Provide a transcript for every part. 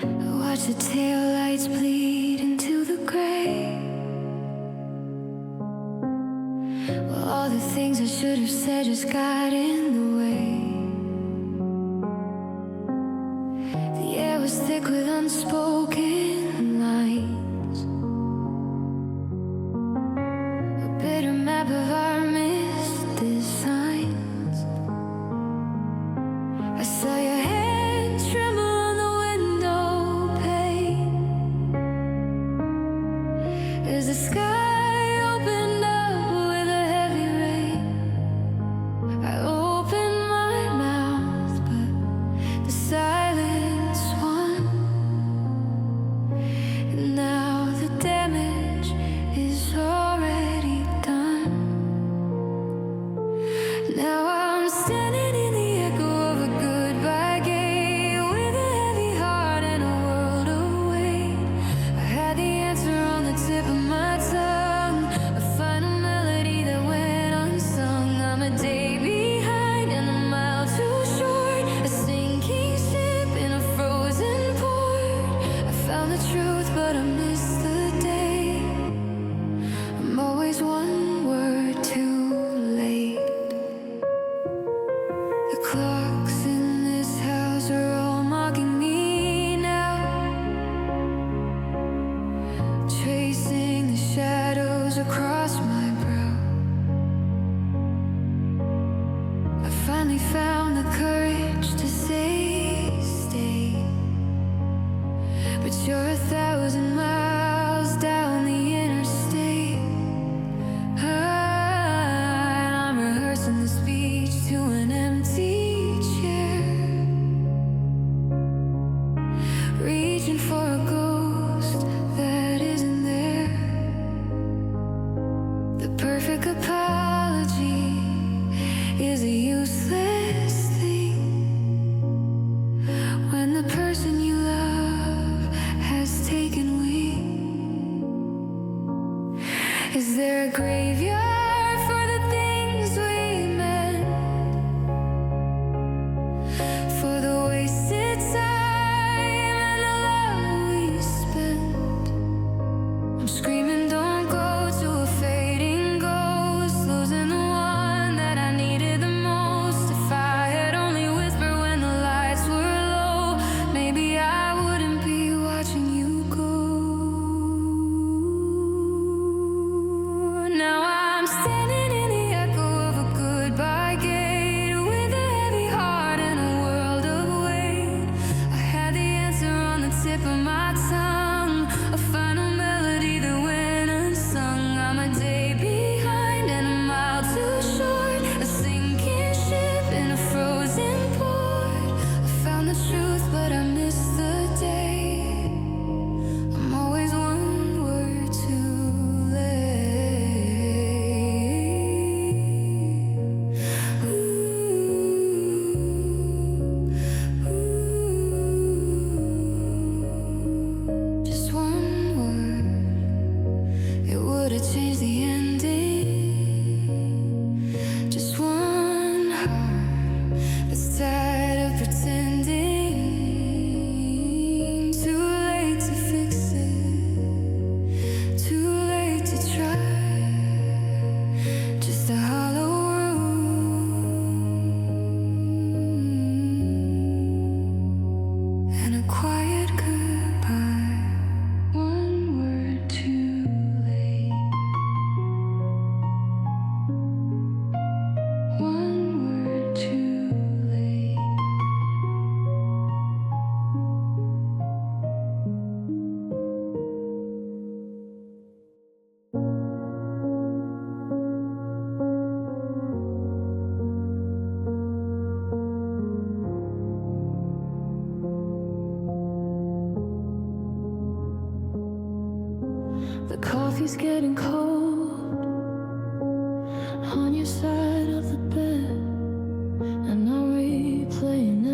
I watch the taillights bleed into the gray. Well, all the things I should have said just got in the way. The air was thick with unspoken lines, a bitter map of our missed designs. I saw your hand tremble on the window pane as the sky opened up with a heavy rain. I opened my mouth, but the silence won. And now the damage is already done. Now I'm standing in the echo of a goodbye gate with a heavy heart and a world of weight. I had the answer on the tip of my tongue, a final melody that went unsung. I'm a day behind and a mile too short, a sinking ship in a frozen port. I found the truth, but I missed the day. I'm always one word too late. The clocks in this house are all mocking me now, tracing the shadows across my brow. I finally found the courage to say stay, but you're 1,000 miles down the interstate. I'm rehearsing the speech to an empty chair, reaching for a ghost that isn't there. The perfect apology is a useless thing when the person you love has taken wing. Is there a graveyard for the things we meant, for the wasted time and the love we spent? I'm screaming, don't go, to a fading ghost, losing the one that I needed the most. If I had only whispered when the lights were low, maybe I wouldn't be watching you go. Now I'm standing in the echo of a goodbye gate with a heavy heart and a world of weight. I had the answer on the tip of my tongue, a final melody that went unsung. I'm a day behind and a mile too short, a sinking ship in a frozen port. I found the truth, but I missed the day. I'm always one word too late. Just one word, it would have changed the ending. Just one heart that's tired of pretending. Too late to fix it, too late to try. Just a hollow room and a quiet goodbye. One word too late. One word too late. The coffee's getting cold on your side of the bed, and I'm replaying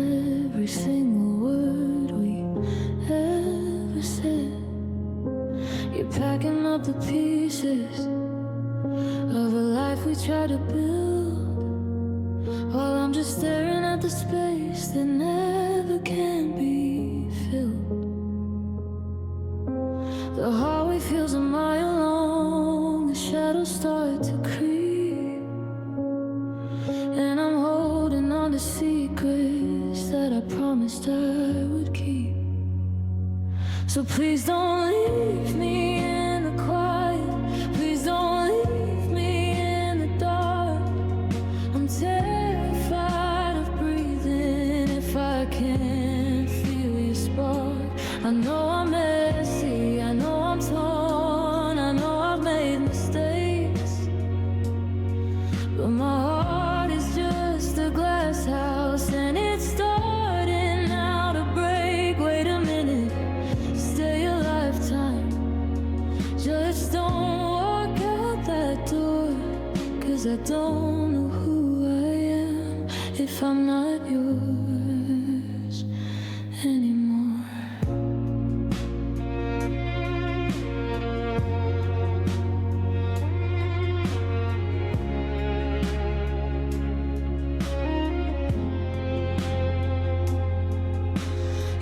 every single word we ever said. You're packing up the pieces of a life we tried to build, while I'm just staring at the space that never can be filled. promised I would keep. So please don't leave me in the quiet. Please don't leave me in the dark. I'm terrified of breathing if I can't feel your spark. I know I'm messy, I know I'm torn, I know I've made mistakes, but my heart is just a glass house and it's starting now to break. Wait a minute, stay a lifetime. Just don't walk out that door, 'cause I don't know who I am if I'm not yours anymore.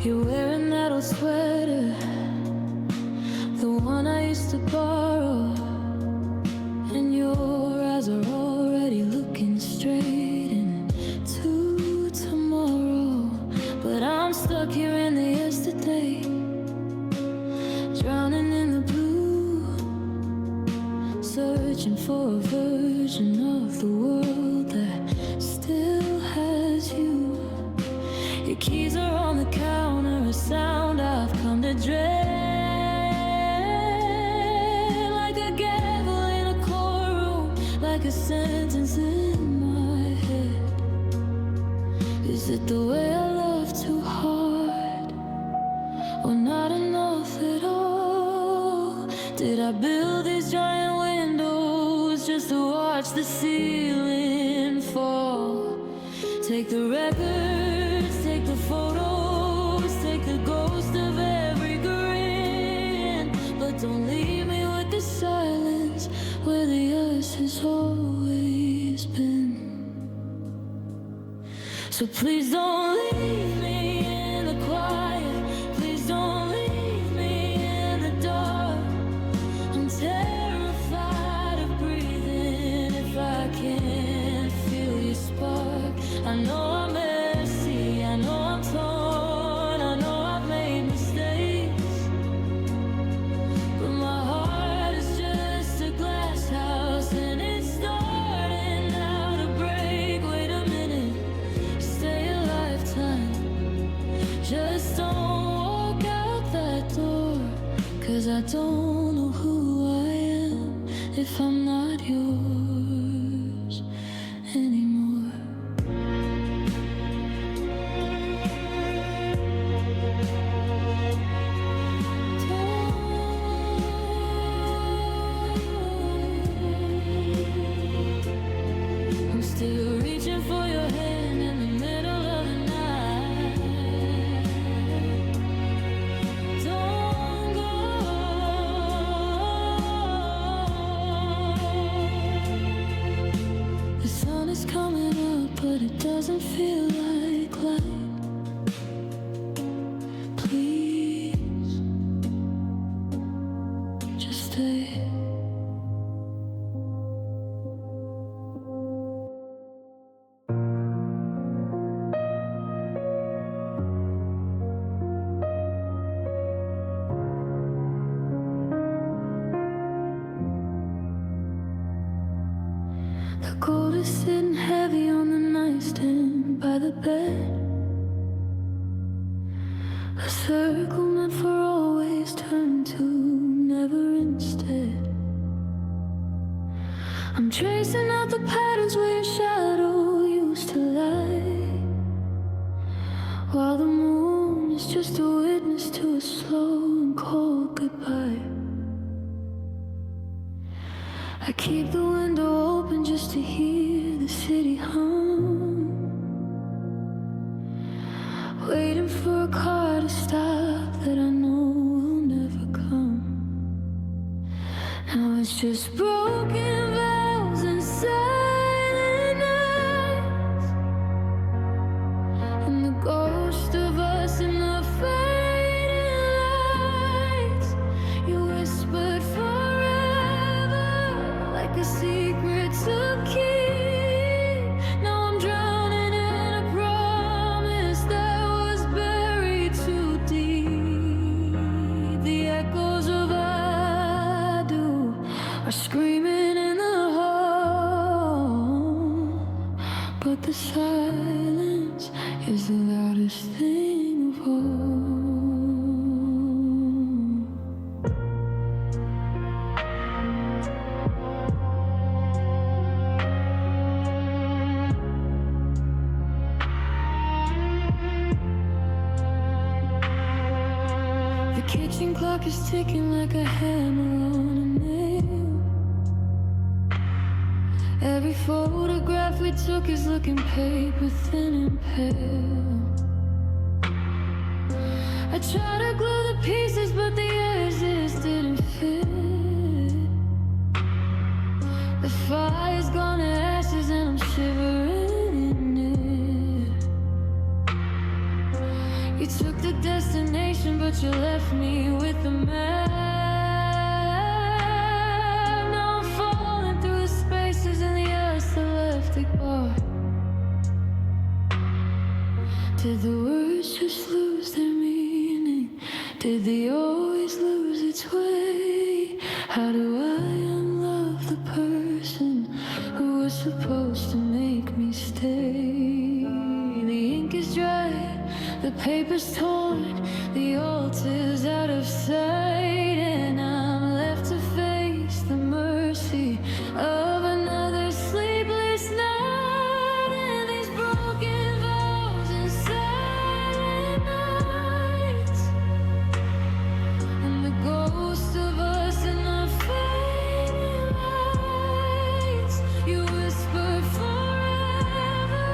You're wearing that old sweater, the one I used to borrow, and your eyes are already looking straight into tomorrow. But I'm stuck here in the yesterday, drowning in the blue, searching for a version of the world that still has you. Your keys are on the counter, a sound I've come to dread. Like a gavel in a courtroom, like a sentence in my head. Is it the way I love too hard, or not enough at all? Did I build these giant windows just to watch the ceiling fall? Take the records, take the photos, take the ghost of every grin, but don't leave me with the silence where the us has always been. So please don't leave me in the quiet. Please don't leave me in the dark. I'm terrified of breathing if I can't feel your spark. I know I'm messy, I know I'm torn, I know I've made mistakes, but my heart is just a glass house and it's starting now to break. Wait a minute, stay a lifetime. Just don't walk out that door, 'cause I don't know who I am if I'm not yours anymore. I'm still reaching for your hand in the middle of the night. Don't go. The sun is coming up, but it doesn't feel like light. Please, just stay. The gold is sitting heavy on the nightstand by the bed. A circle meant for always turned to never instead. I'm tracing out the patterns where your shadow used to lie, while the moon is just a witness to a slow and cold goodbye. I keep the window open just to hear the city hum, waiting for a car to stop that I know will never come. Now it's just broken bells and silent nights, and the ghost of us in the fading lights. You whispered forever, like a secret to keep. Now I'm drowning in a promise that was phone. The kitchen clock is ticking like a hammer on a nail. Every photograph we took is looking paper thin and pale. I tried to glue the pieces, but the edges didn't fit. The fire's gone to ashes and I'm shivering in it. You took the destination, but you left me with the map. Now I'm falling through the spaces in the elastic bar. Did the words just lose their meaning? Did the always lose its way? How do I unlove the person who was supposed to make me stay? The ink is dry, the paper's torn, the altar's out of sight, and I'm left to face the mercy of another sleepless night, and these broken vows and silent nights, and the ghost of us in the fading lights. You whispered forever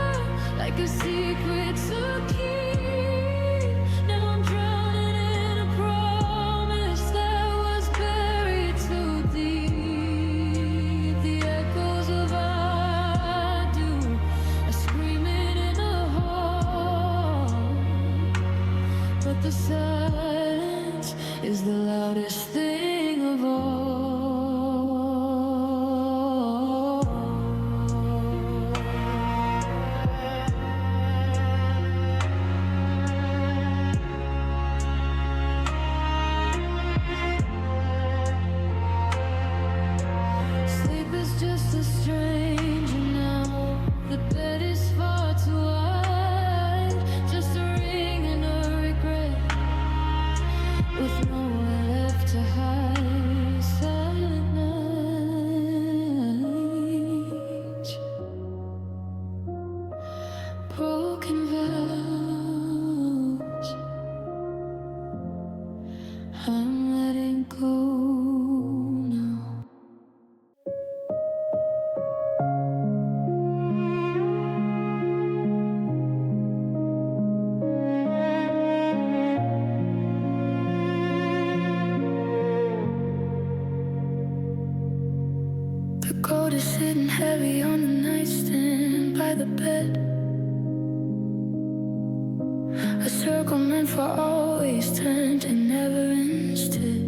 like a secret to keep. Now I'm drowning in a promise that was buried too deep. The echoes of I do are screaming in the hall, but the silence is the loudest thing of all. Sleep is just a stranger now. The bed is far too wide, just a ring and a regret, with nowhere left to hide. Silent nights, broken vows. I'm letting go now. The coat is sitting heavy on the nightstand by the bed. A circle meant for always turned and never instead.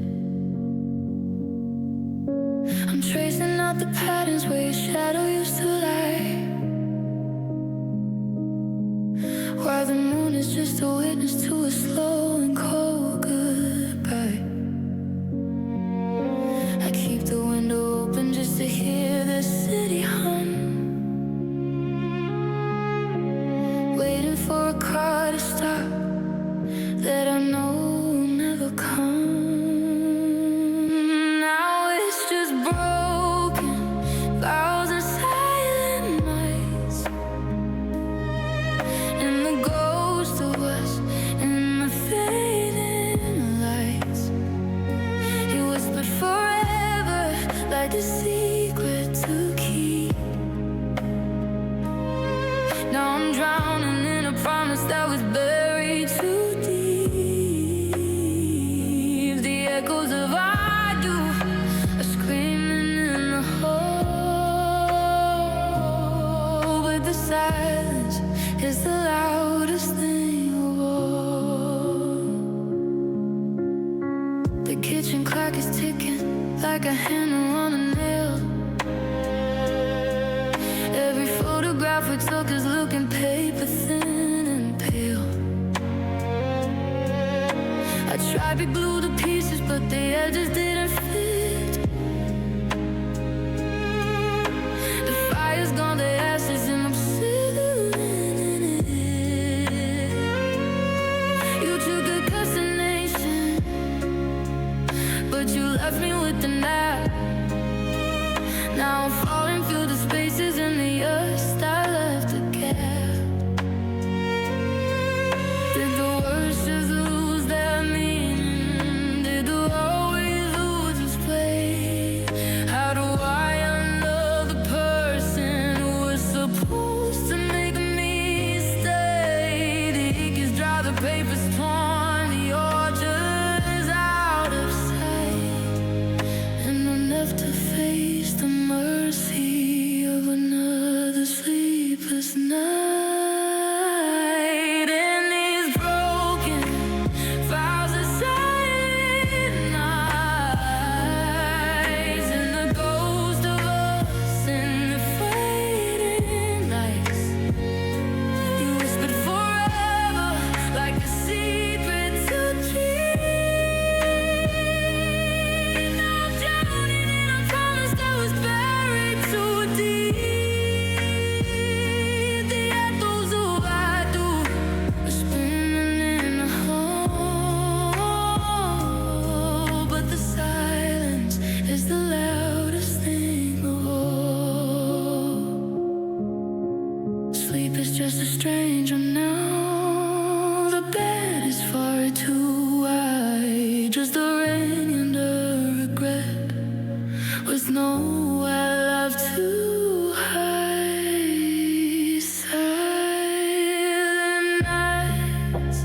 I'm tracing out the patterns where your shadow used to lie, while the moon is just a witness to a slow and cold goodbye. I keep the window open just to hear the city hum, waiting for a car to stop that I know will never come. Now it's just broken vows and silent nights, and the ghost of us in the fading lights. You whispered forever like a secret to keep. Now I'm drowning in a promise that was buried too deep. The echoes of I do are screaming in the hole, but the silence is the loudest thing of all. The kitchen clock is ticking like a hammer on a nail. Every photograph we took is looking paper thin and pale. I tried to glue the pieces, but the edges didn't fit. The fire's gone to ashes and I'm sitting in it. You left me with the nap. Now I'm falling through the spaces in the earth I left a gap. Did the words just lose their meaning? Did the always losers play? How do I unlove the person who was supposed to make me stay? The ink is dry, the paper's torn, the orchard is out of sight, and I'm left to face the mercy of another sleepless night. In these broken files of silent nights, and the ghost of us in the fading lights, you whispered forever like a secret to keep. Now I'm drowning in a promise that was buried too deep. The echoes of I do are spinning in a hole, but the silence is the loudest thing of all. Sleep is just a stranger now. The bed is far too wide, just a rain and a regret, with nowhere left to hide. Silent nights,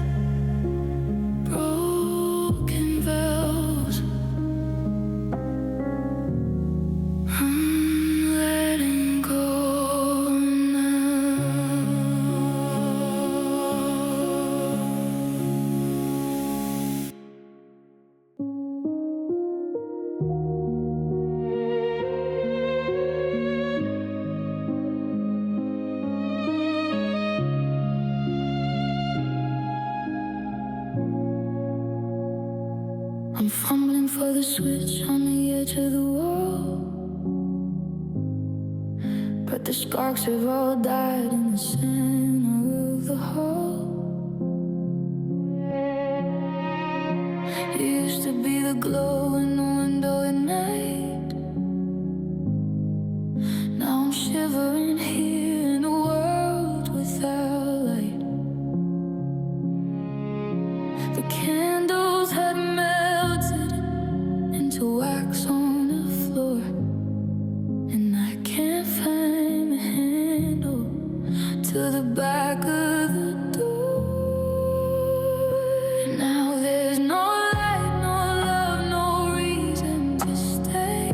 broken bells. I'm letting go now. I'm fumbling for the switch on the edge of the wall, but the sparks have all died in the center of the hall. You used to be the glow in the window at night. Now I'm shivering here in a world without light. The candles had melted into wax on the floor, and I can't find the handle to the back of the door. Now there's no light, no love, no reason to stay.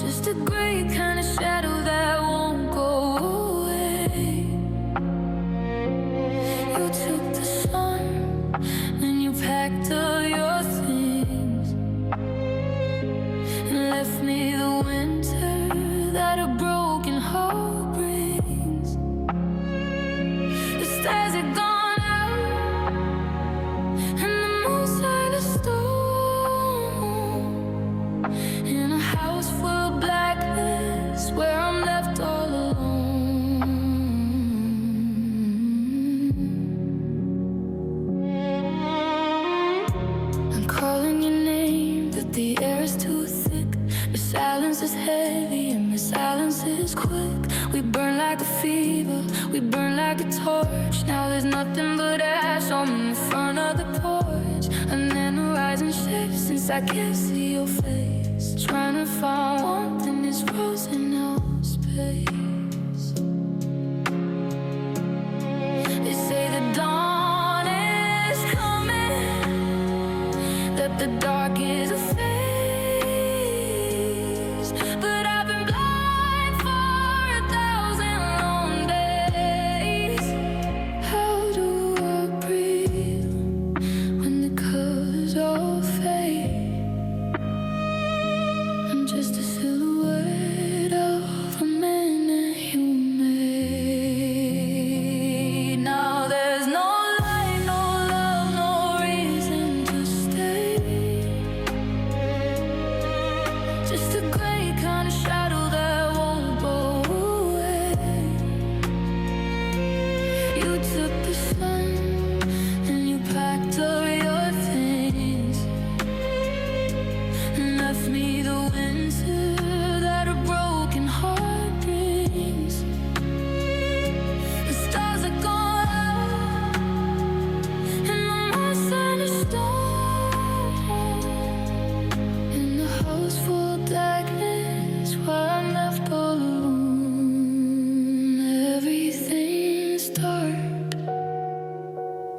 Just a gray kind of shadow that won't go away. You took the sun and you packed all your things and left me the winter that a broken heart brings. The stars had gone out and the moon's like a stone in a house full of blackness where I'm left all alone. I'm calling your name, but the air is too thick. The silence is heavy and the silence is quick. We burn like a fever, we burn like a torch. Now there's nothing but ash on the front of the porch. And then the horizon shifts since I can't see your face. Trying to find warmth in this frozen out space. They say the dawn is coming, that the dark is a phase, but I've been blind for 1,000 long days. How do I breathe when the colors all fade? I'm just a silhouette of a man that you made. Now there's no light, no love, no reason to stay.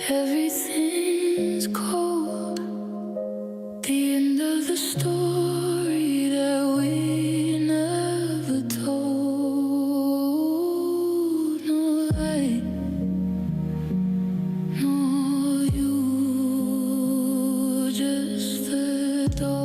Everything's cold. The end of the story that we never told. No light, no you, just the door.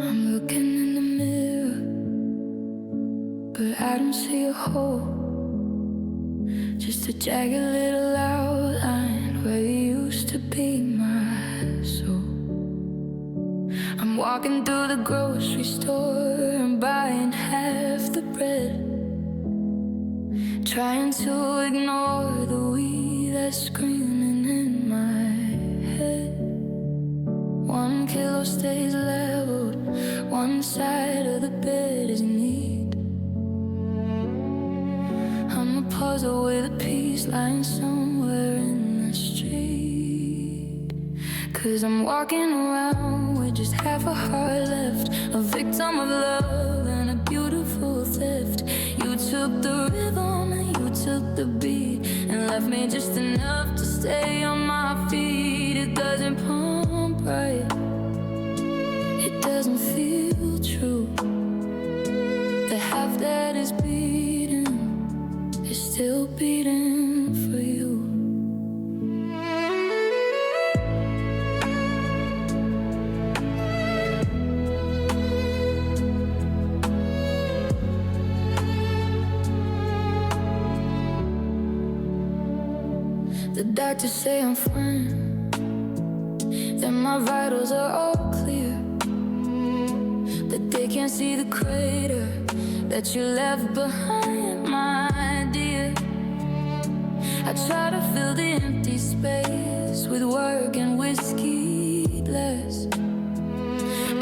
I'm looking in the mirror, but I don't see a hole. Just a jagged little outline where you used to be my soul. I'm walking through the grocery store and buying half the bread, trying to ignore the we that's screaming in my head. 1 kilo stays leveled, one side of the bed is neat. I'm a puzzle with a piece lying somewhere in the street. 'Cause I'm walking around with just half a heart left, a victim of love and a beautiful theft. You took the rhythm and you took the beat and left me just enough to stay on my feet. It doesn't pump right, it doesn't feel true. The half that is beating is still beating for you. The doctors say I'm fine, that my vitals are all clear, that they can't see the crater that you left behind, my dear. I try to fill the empty space with work and whiskey glass,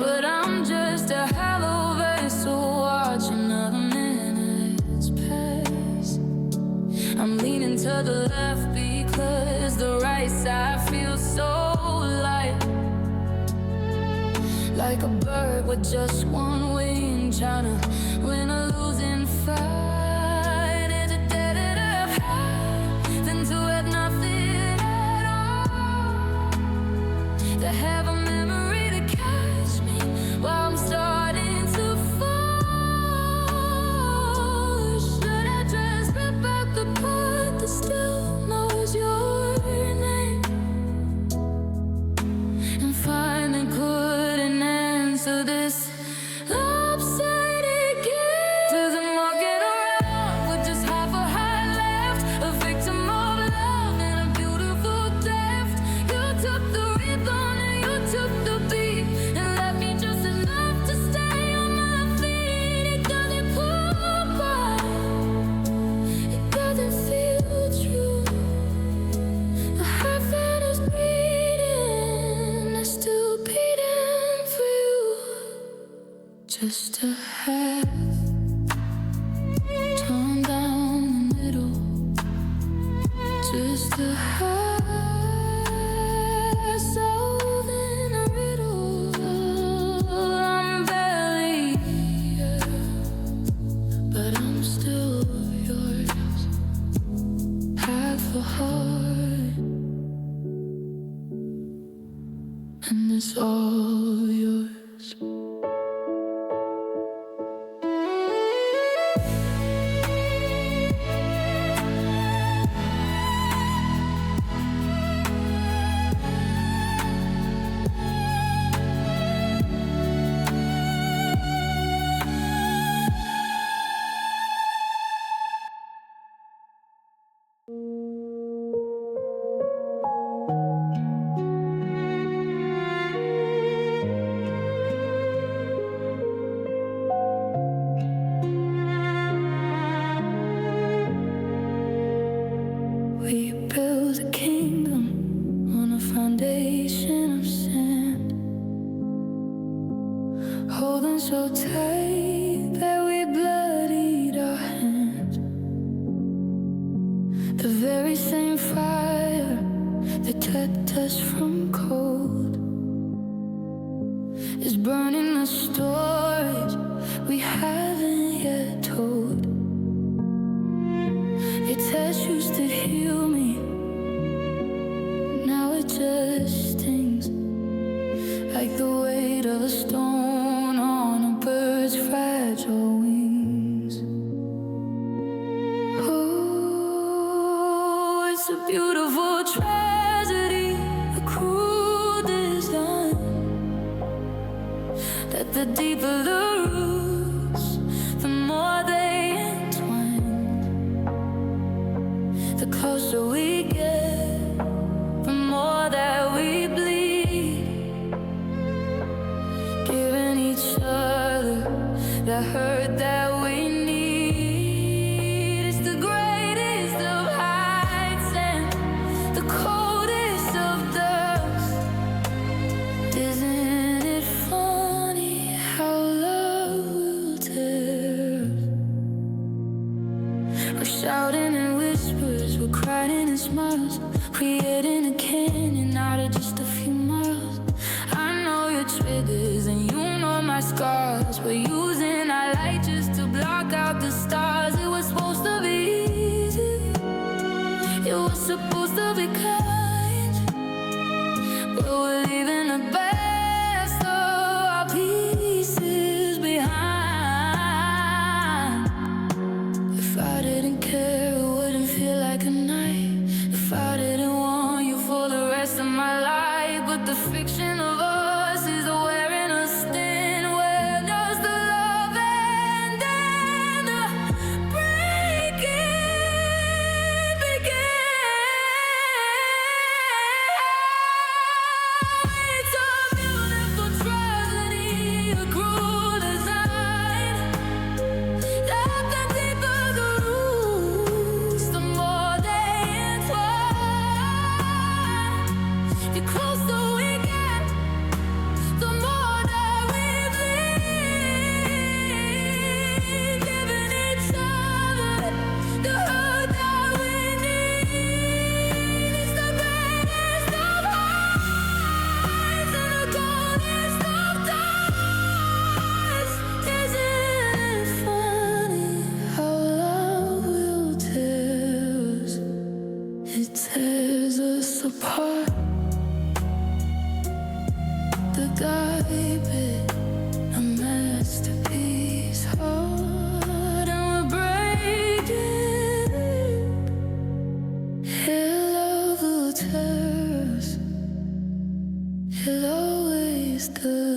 but I'm just a hollow vessel watching other minutes pass. I'm leaning to the left because the right side feels so light, like a bird with just one wing, trying to win a losing fight. It's a dead end of high, than to have nothing at all. To have a memory to catch me while I'm starting to fall. Or should I just rip out the part that still knows your name and finally put an end to this lopsided game? 'Cause I'm walking around with just half a heart left, a victim of love and a beautiful theft. You took the rhythm and you took the beat and left me just enough to stay on my feet. It doesn't pull right, it doesn't feel true. The heart that is beating is still beating for you. Just a half, torn down the middle. Just a half, solved in a riddle. I'm barely here, but I'm still yours. Half a heart, and it's all yours. haven't yet told. Your touch used to heal me, now it just stings, like the weight of a stone on a bird's fragile wings. Oh, it's a beautiful tragedy, a cruel design, that the deeper the roots, the more they entwine. The closer we get, the more that we bleed, giving each other the hurt that we need. It's the greatest of heights and the coldest of depths. Isn't it funny how love will tear? We're shouting in whispers, we're crying in smiles, creating a canyon out of just a few miles. I know your triggers and you know my scars. We're using our light just to block out the stars. It was supposed to be easy, it was supposed to be kind, but we're leaving the best of our pieces behind. If I didn't care, it wouldn't feel like a night. If I didn't want you for the rest of my life, but the fiction of us is wearing us thin. Where does the love end and the breaking begin? It's a beautiful tragedy, a cruel design, that the deeper the roots, the more they entwine. The closer we get, the more that we bleed, giving each other the hurt that we need. It's the greatest of heights and the coldest of times. Isn't it funny how love will tear us? It tears us apart. The guy bit a masterpiece heart, and we're breaking. Your love will tear us, it always does.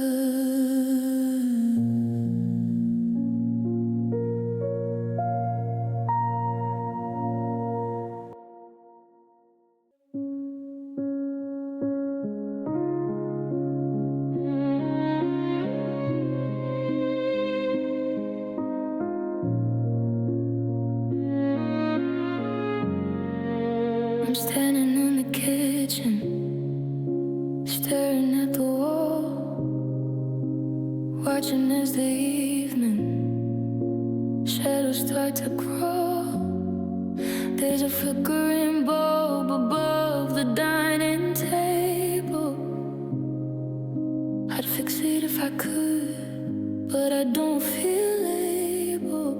I'm standing in the kitchen, staring at the wall, watching as the evening shadows start to crawl. There's a flickering bulb above the dining table. I'd fix it if I could, but I don't feel able.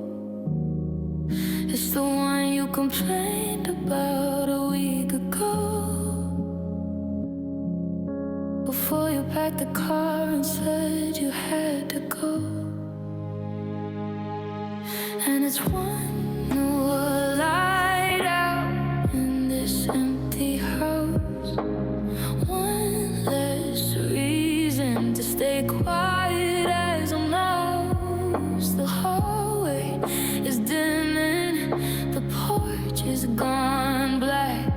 It's the one you complained about a week ago, before you packed the car and said you had to go. And it's one more light out in this empty house, one less reason to stay quiet as a mouse. The hallway is dimming, the porch is gone black,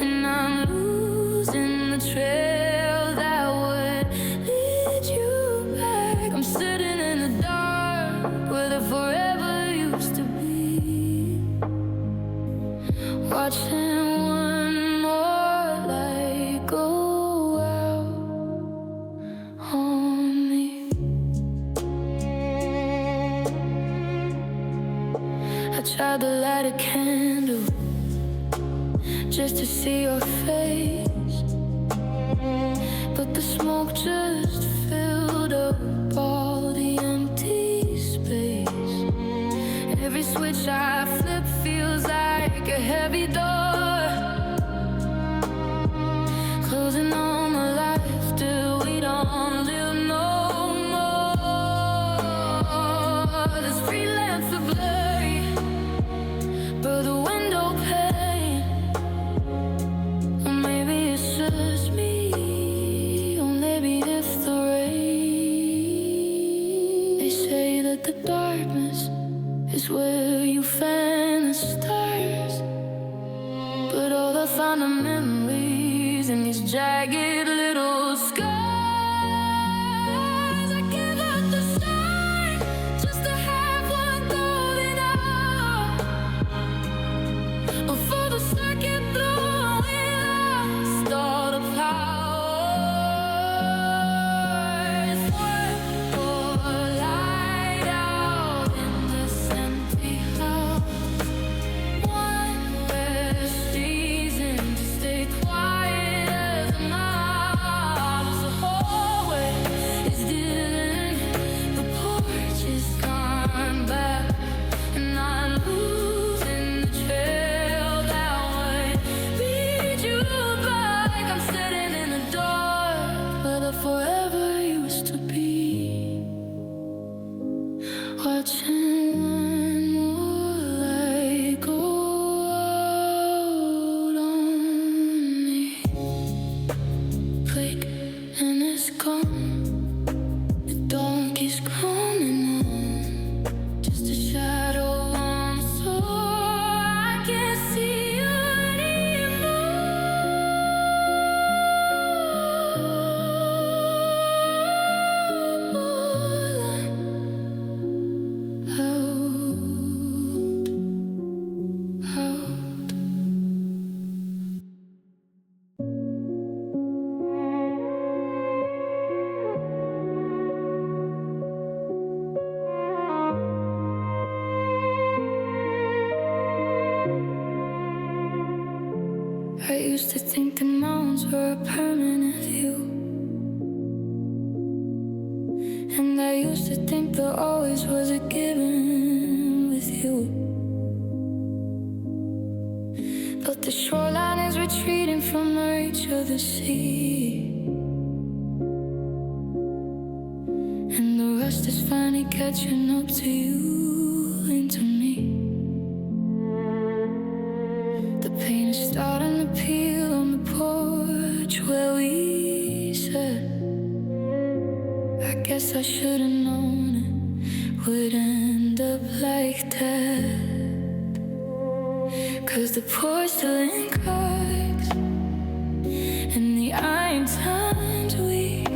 and I'm losing the trail that would lead you back. I'm sitting in the dark where the forever used to be, watching one more light go out on me. I tried to light a candle just to see your face, but the smoke just filled up all the empty space. switch I flip feels like a heavy door, closing on my life till we don't live no more. This freelance for blurry, but the window pane. Or maybe it's just me, or maybe it's the rain. They say that the darkness is where you find the stars, but all the final memories in these jagged little scars. I give up the sun just to have one golden hour, before the circuit blew and we lost all the power. It's one more light out in this empty house, one less reason to stay quiet as a mouse. The hallway is dim, the porch is gone back, and I'm losing the trail that would lead you back. I'm sitting in the dark where the forever used to be, watching one more light go out on me. Blink and it's gone. The dawn keeps coming on, just a shadow on the floor. I can't see you out. I used to think the mountains were a permanent view, and I used to think there always was a given with you. But the shoreline is retreating from the reach of the sea, and the rust is finally catching up to you and to me. The paint is starting to peel on the porch where we sat. I guess I should've known it would end up like that, 'cause the porcelain cracks and the iron time's weak,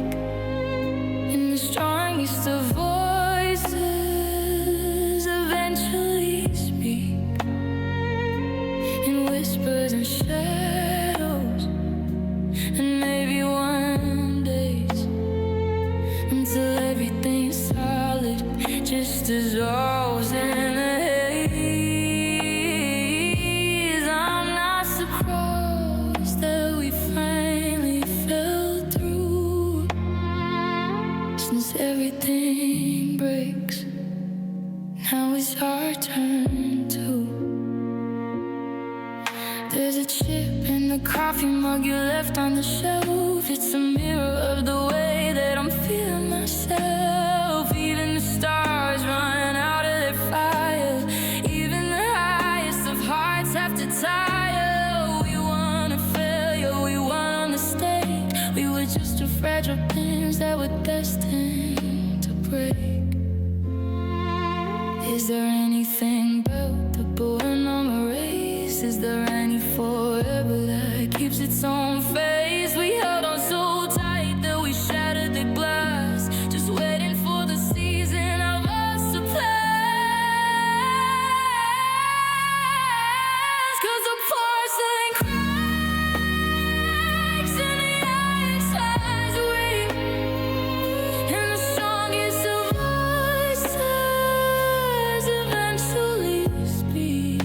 and the strongest of voices eventually speak in whispers and shadows, and maybe one days, until everything's solid just dissolves in the haze. I'm not surprised that we finally fell through, since everything breaks. Now it's our turn too. There's a chip in the coffee mug you left on the shelf. It's a mirror of the way that I'm feeling myself. Even the stars run out of their fire. Even the highest of hearts have to tire. We want a failure, we want a mistake. We were just two fragile pins that were destined to break. Is there anything about the born on a race? Is there any forever that keeps its own face? We held on so tight that we shattered the glass, just waiting for the season of us to pass. 'Cause the porcelain cracks and the iron ties weak, and the strongest of voices eventually speak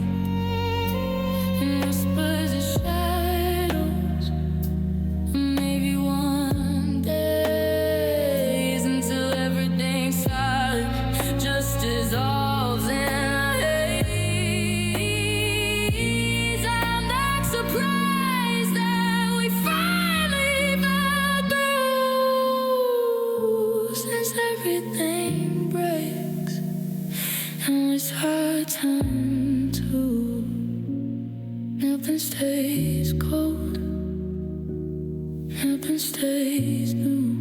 in whispers of shadows, Now it's our time to nothing stays cold, nothing stays new.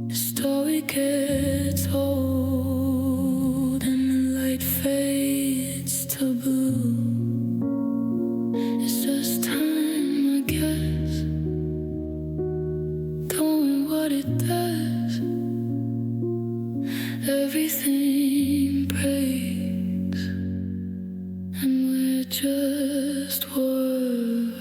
The story gets old and the light fades to blue. It's just time, I guess, doing what it does. Everything breaks and we're just words.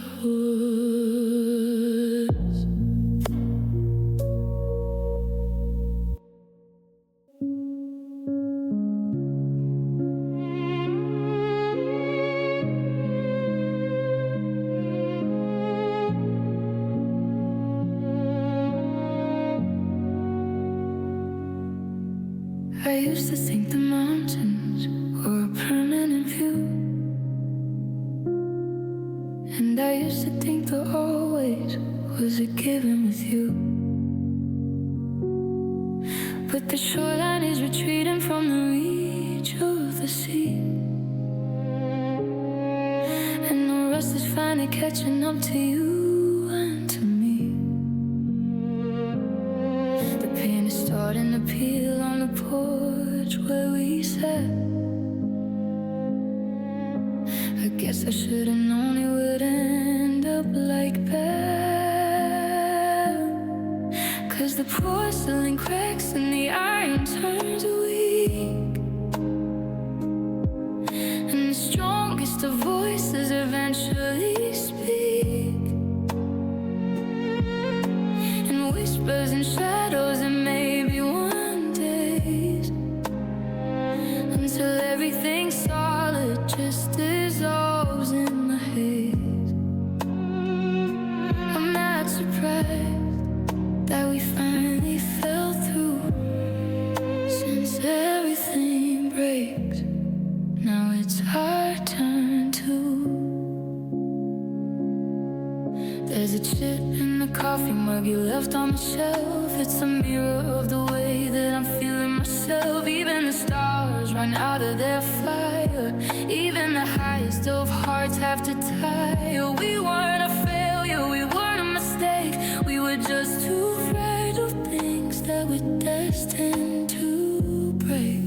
I used to think the mountains were a permanent view, and I used to think the always was a given with you. But the shoreline is retreating from the reach of the sea, and the rust is finally catching up to you and to me. The pain is starting to peel on the porch where we sat. I guess I should've known it would end up like that. 'Cause the porcelain cracks and the iron turns weak, and the strongest of voices eventually speak, and whispers and shadows and maybe one days, until everything solid just dissolves in the haze. I'm not surprised that we finally fell through, since everything breaks. Now it's our turn to. There's a chip in the coffee mug you left on the shelf. It's a mirror of the way that I'm feeling myself. Even the stars run out of their fire. Even the highest of hearts have to tire. We weren't a failure, we weren't a mistake. We were just two fragile things that were destined to break.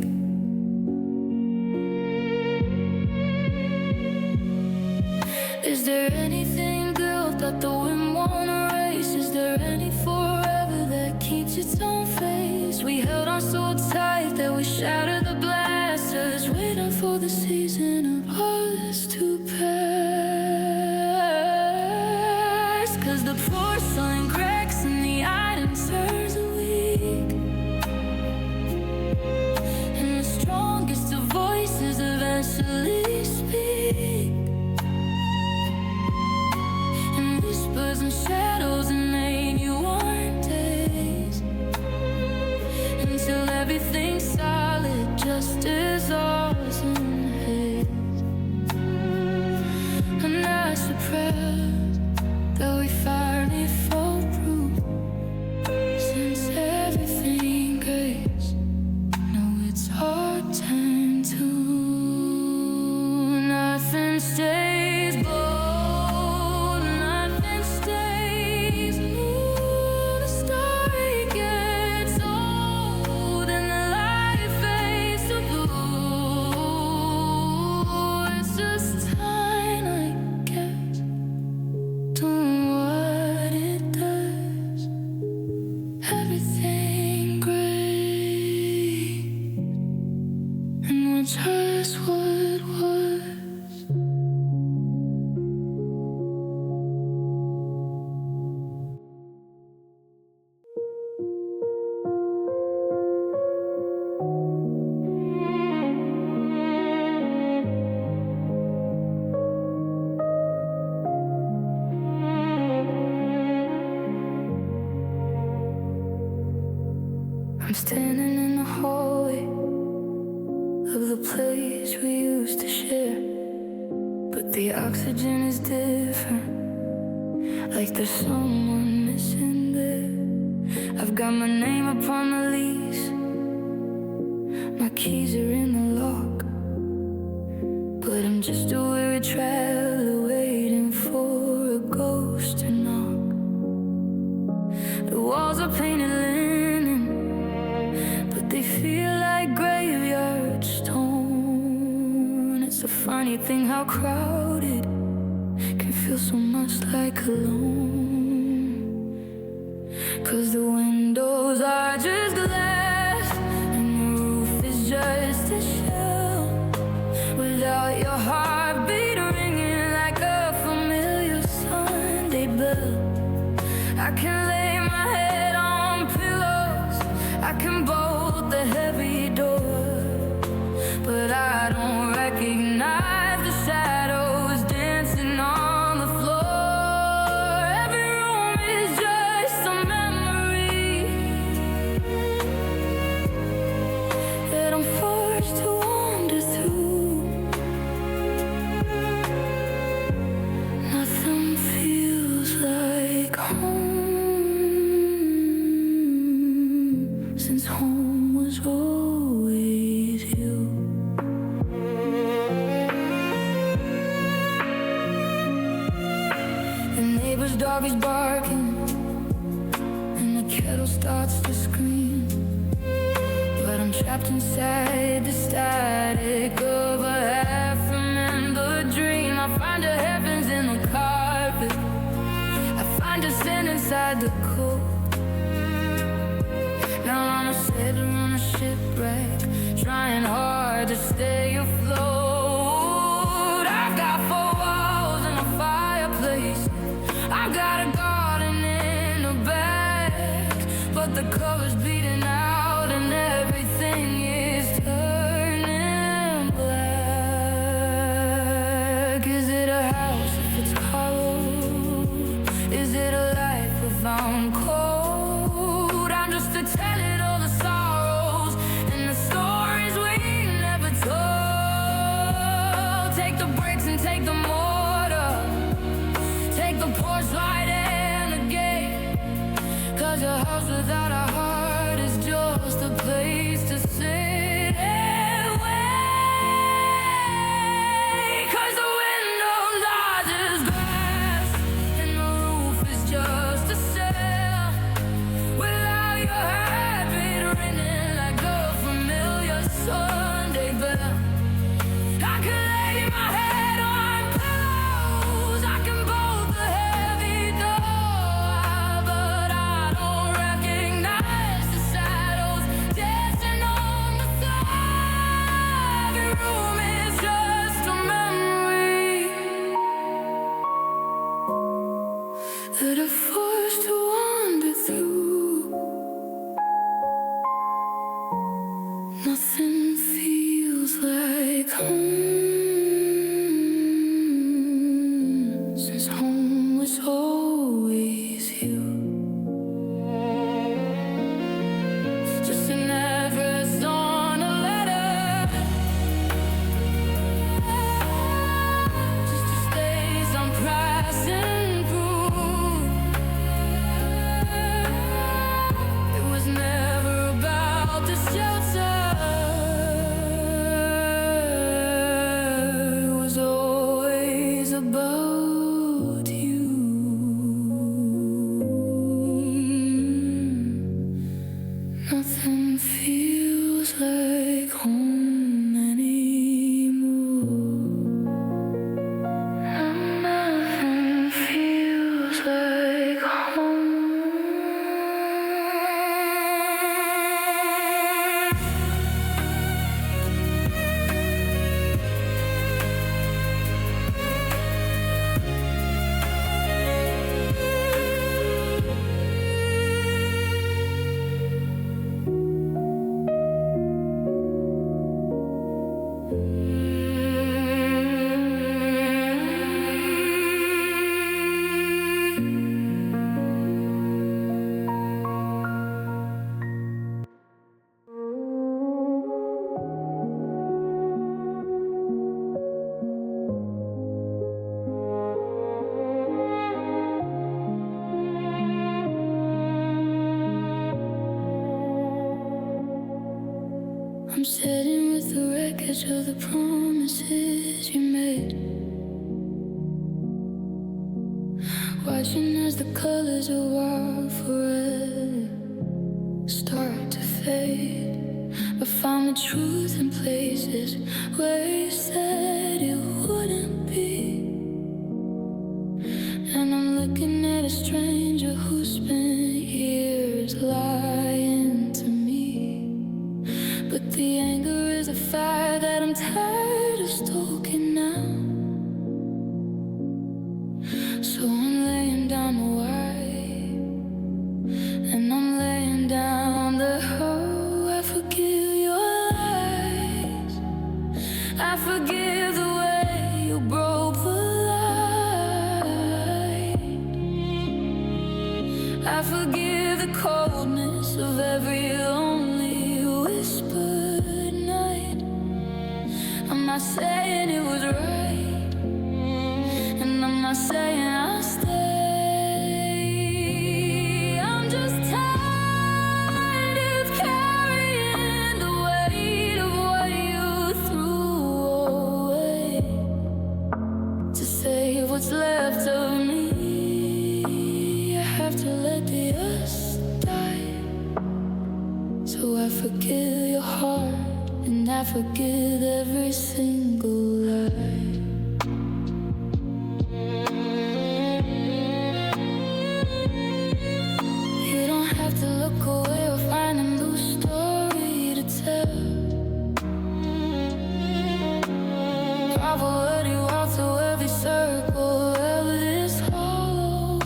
Is there anything, girl, that the wind won't erase? Is there any forever that keeps its own face? We held on so tight that we shattered the blasters, waiting for the season of us to pass. 'Cause the porcelain cracks and the iron turns weak, and the strongest of voices eventually speak, and whispers and shadows and maybe warm days, until everything solid just dissolves in the haze. I'm not surprised that we finally fall through, since everything breaks. Now it's our time to. Nothing stays bold, nothing stays new. The story gets old and the light fades to blue. It's just time, I guess, doing what it does. Everything great, and we're just what was. I'm standing in the hallway of the place we used to share, but the oxygen is different, like there's someone missing there. I've got my name upon the lease, my keys are in the just a weary traveler waiting for a ghost to knock. The walls are painted linen, but they feel like graveyard stone. It's a funny thing how crowded can feel so much like alone. 'Cause the windows are just glass and the roof is just a shell, without your heartbeat ringing like a familiar Sunday bell. I can lay my head on pillows, I can bolt the heavy door, but I don't recognize the shadows dancing on the floor. Every room is just a memory that I'm forced to wander through. Nothing feels like home, since home was always you. The neighbor's dog is barking and the kettle starts to scream, but I'm trapped inside the static of a half-remembered dream. I find the heavens in the carpet, I find a sin inside the coat. Now I'm a sailor on a shipwreck, trying hard to stay afloat. I've got four walls and a fireplace, I've got a garden in the back, but the cover's beating out and everything is turning black. Is it a house if it's cold? Is it a life if I'm cold? I'm just a telling all the sorrows and the stories we never told. Take the bricks and take the mortar, take the porch light and the gate, 'cause a house without a heart is just a place to sit and wait. 'Cause the windows are just glass and the roof is just a cell, without your heartbeat ringing like a familiar Sunday bell. I can lay my head on pillows, I can bolt the heavy door, but I don't recognize the shadows dancing on the floor. Every room is just a memory that I'm forced to wander through. Nothing feels like home, since home was always you. Just an address on a letter, just a stage I'm passing through. It was never about the shelter, it was always about you. Nothing feels like home anymore. Nothing feels like home. I'm sitting with the record wreckage of the promises you made. Watching as the colors of our forever start to fade. I found the truth in places where you said it wouldn't be. And I'm looking at a stranger who spent years lying to me. But the anger is a fire that I'm tired of stoking now. So I'm laying down the why, and I'm laying down the how. I forgive your lies, I forgive the way you broke the light, I forgive the coldness of every lonely whispered night. I'm not saying it was right, and I'm not saying I'll stay. I'm just tired of carrying the weight of what you threw away. To save what's left of me, I have to let the us die. So I forgive your heart, and I forgive every single lie. You don't have to look away or find a new story to tell. I've already walked through every circle of this hollow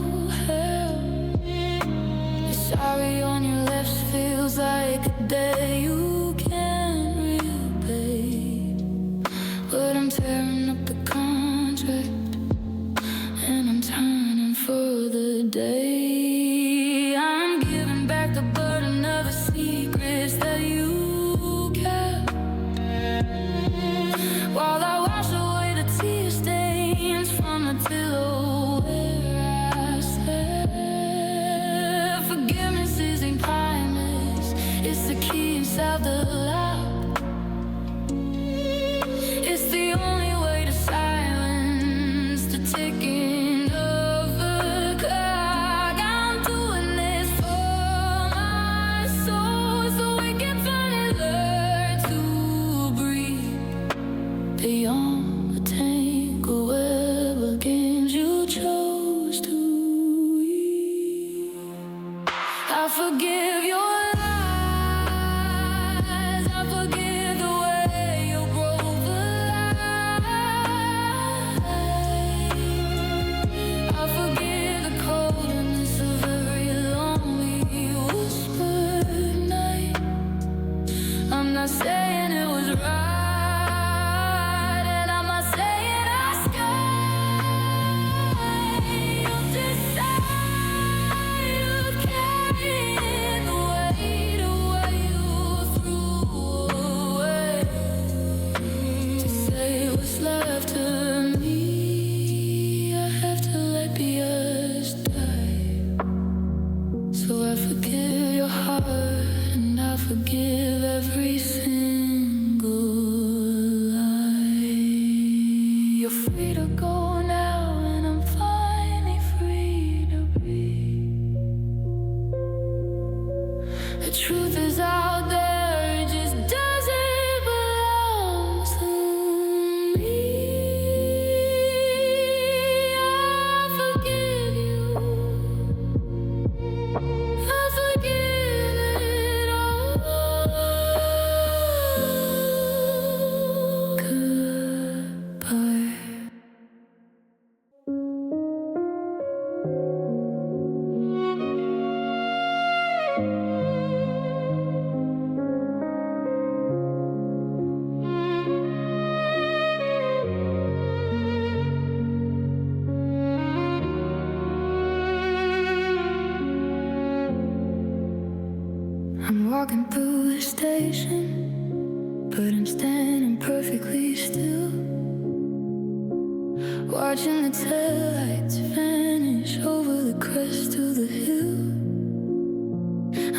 hell. You're sorry on your lips feels like a day you can't repay. But I'm tearing up the contract, and I'm turning for the day. I'm giving back the burden of the secrets that you kept, while I wash away the tear stains from the pillow where I slept. Forgiveness isn't kindness, it's the key inside the lock. It's the only way to silence the ticking of the clock. I'm doing this for my soul, so we can finally learn to breathe beyond the tangled web of games you chose to weave. I forgive your lies, I forgive the way you broke the light, I forgive the coldness of every lonely whispered night. I'm not saying it was right, and I'm not saying I stay. You decide of carrying the weight of what you threw away. To say what's left of me, I have to let the us die. So I forgive your heart, and I forgive every single lie. You're free to go now, and I'm finally free to breathe. The truth is out there, it just doesn't belong to me. I forgive you, I forgive it all. Goodbye. I'm walking through a station, but I'm standing perfectly still, watching the taillights vanish over the crest of the hill.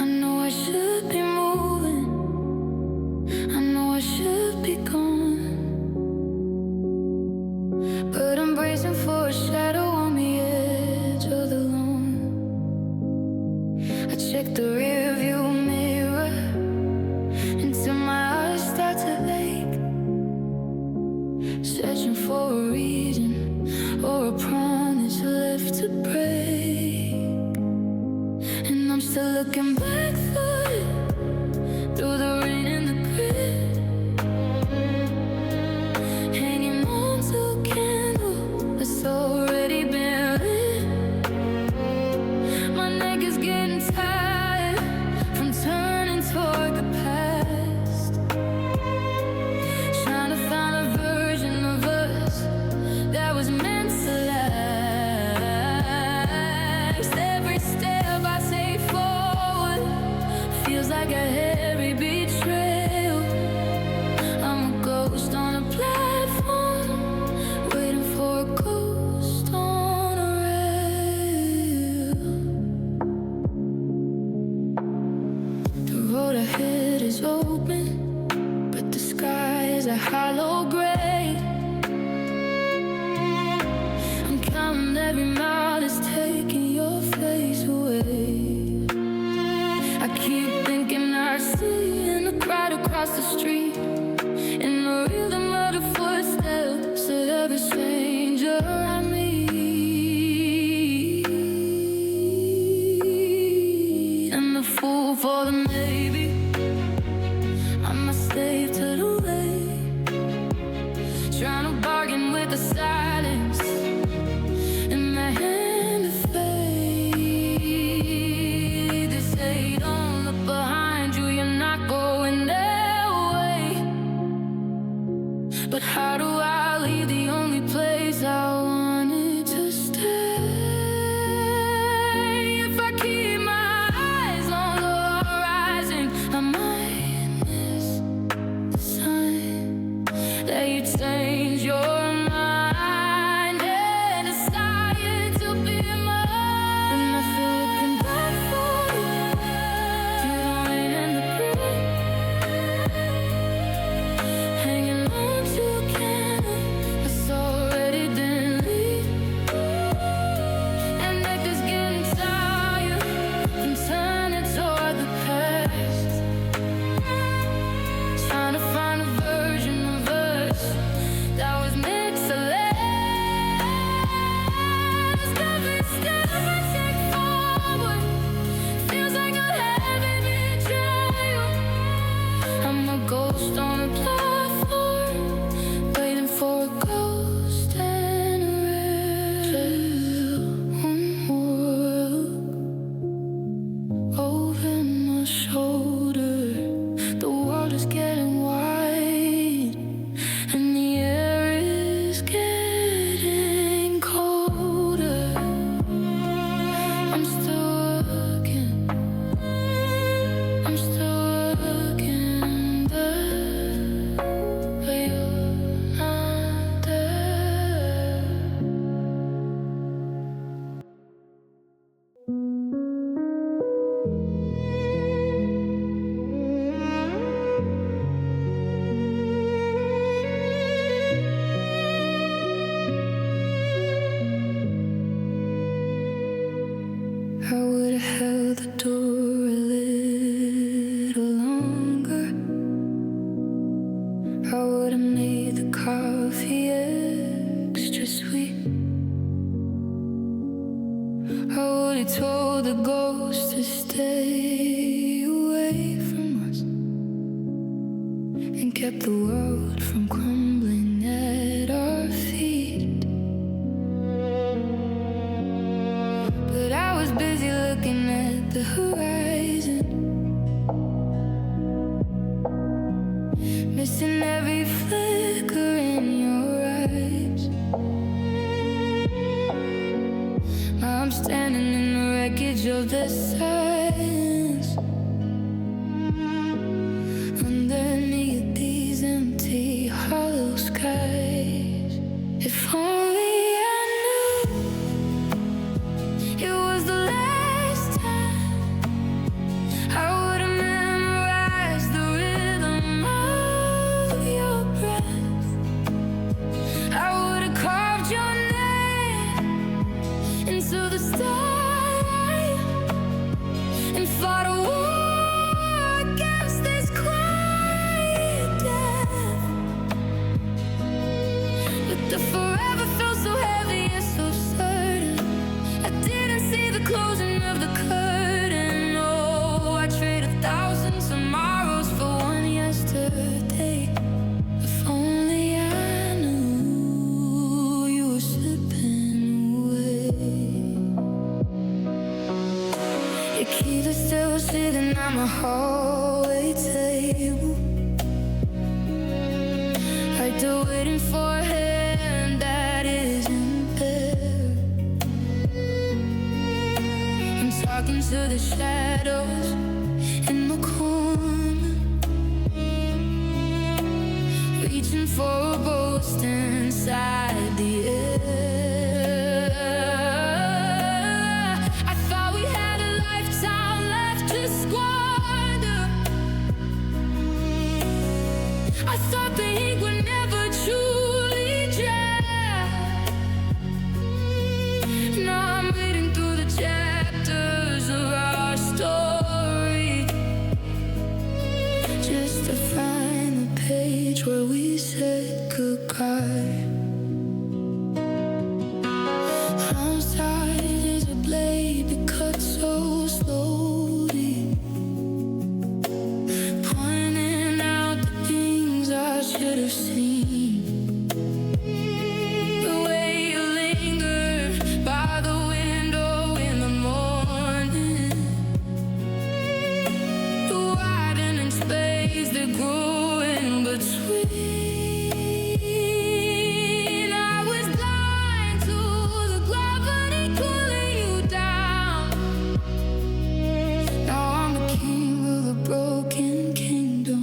I know I should be moving, I know I should be gone, sky is a hollow gray. I'm counting every mile that's taking your face away. I keep thinking I see in the crowd across the street, in the rhythm of the footsteps of every stranger I meet. And the fool for the maybe, I'm a slave to the way, trying to bargain with the silence in the hand of fate. They say don't look behind you, you're not going their way. But how do I leave the only place I wanted to stay? If I keep my eyes on the horizon, I might miss the sign that you change your mind and decide to be mine. And I feel looking back for you through the rain and the rain, hanging on to a candle that's already didn't leave. And neck is getting tired from turning toward the past, trying to find a version of us that was meant to last. Every step I take forward feels like a heavy betrayal. I'm a ghost on a platform, waiting for a ghost and a real world over my shoulder. The world is getting wide and the air is getting colder. I'm still working but you're not there. I would have held the door a little longer. I would have made the coffee extra sweet. I would have told the ghost to stay away from us and kept the world from crumbling at our feet. But I was busy looking at the horizon, missing every flicker in your eyes. Now I'm standing in the wreckage of the silence, underneath these empty hollow skies. If only I knew it was the last time, I would have memorized the rhythm of your breath. I would have carved your name into the starlight and fought a war against this quiet death. But the forever felt so heavy and so certain. I didn't see the closing of the curtain. Oh, I traded 1,000 tomorrows for one yesterday. If only I knew you were slipping away. Your keys are still sitting on my hallway table, like they're waiting for a hand that isn't there. I'm talking to the shadows in the corner, reaching for a ghost inside the air. I thought we had a lifetime left to squander. I thought think we're never truly jacked. Now I'm reading through the chapters of our story, just to find the page where we said goodbye. Arms tight as a blade that cuts so slowly, pointing out the things I should have seen. The way you linger by the window in the morning, the widening space that grew in between. I was blind to the gravity pulling you down. Now I'm the king of a broken kingdom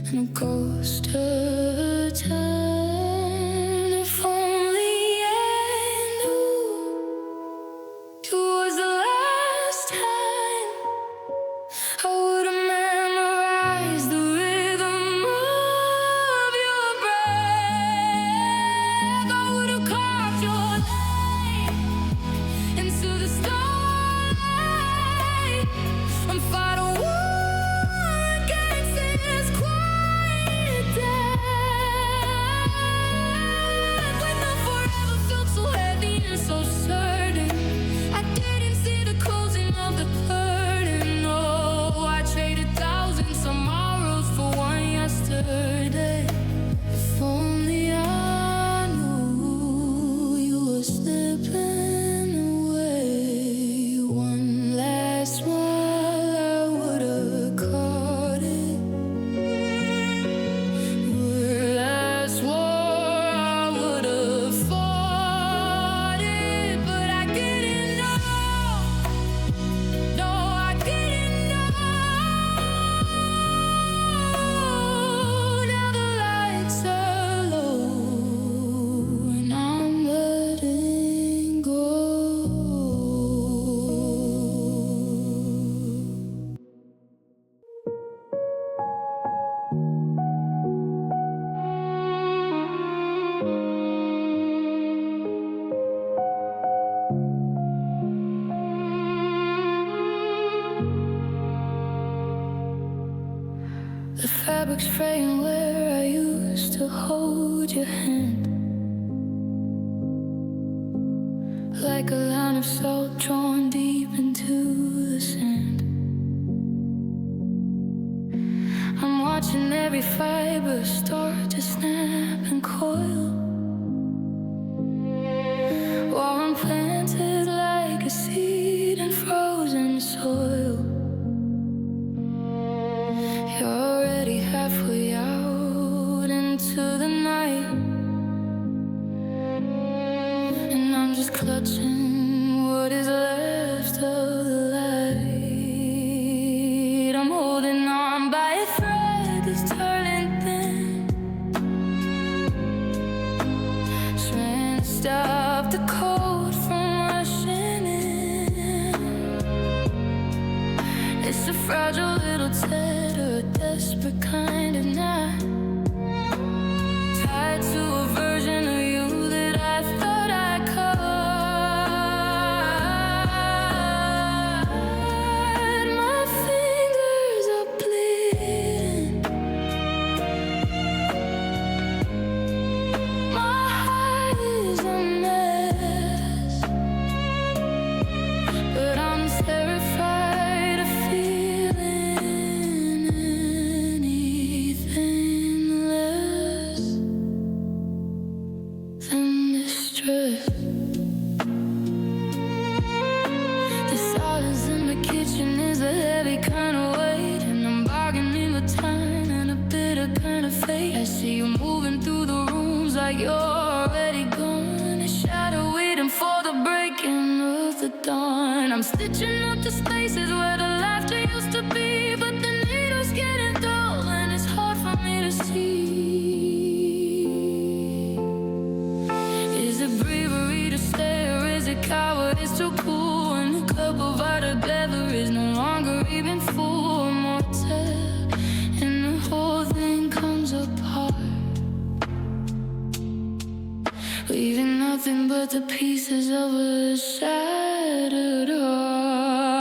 and a ghost of time. If only I knew it was the last time, I would've memorized the rhythm of your breath. I would've carved your name into the starlight and fought a war against this quiet death. When the forever felt so heavy and so certain, I didn't see the closing of the curtain. Oh, I traded thousand tomorrows for one yesterday. If only I knew you were slipping away. One last smile, I would've caught it. Your last war, I would've fought it. But I didn't know. No, I didn't know. Now the lights are low and I'm letting go. The fabric's fraying where I used to hold your hand, like a line of salt drawn deep into the sand. I'm watching every fiber start to snap and coil, while I'm planted like a seed in frozen soil. You're already halfway out into the night, and I'm just clutching what is left of the light. I'm holding on by a thread that's turning thin, trying to stop the cold from rushing in. It's a fragile little tether, a desperate kind of knot, tied to a version of you that I thought I caught. My fingers are bleeding, my heart is a mess, but I'm terrified of feeling anything less than distress. The silence in the kitchen is a heavy kind of weight, and I'm bargaining with time and a bitter kind of fate. I see you moving through the rooms like you're already gone, a shadow waiting for the breaking of the dawn. I'm stitching up the spaces where the laughter used to be, but the needle's getting dull and it's hard for me to see. Is it bravery to stay, or is it cowardice to cool when the cup of our together is no longer even full? More tell, and the whole thing comes apart. leaving nothing but the pieces of a shattered heart.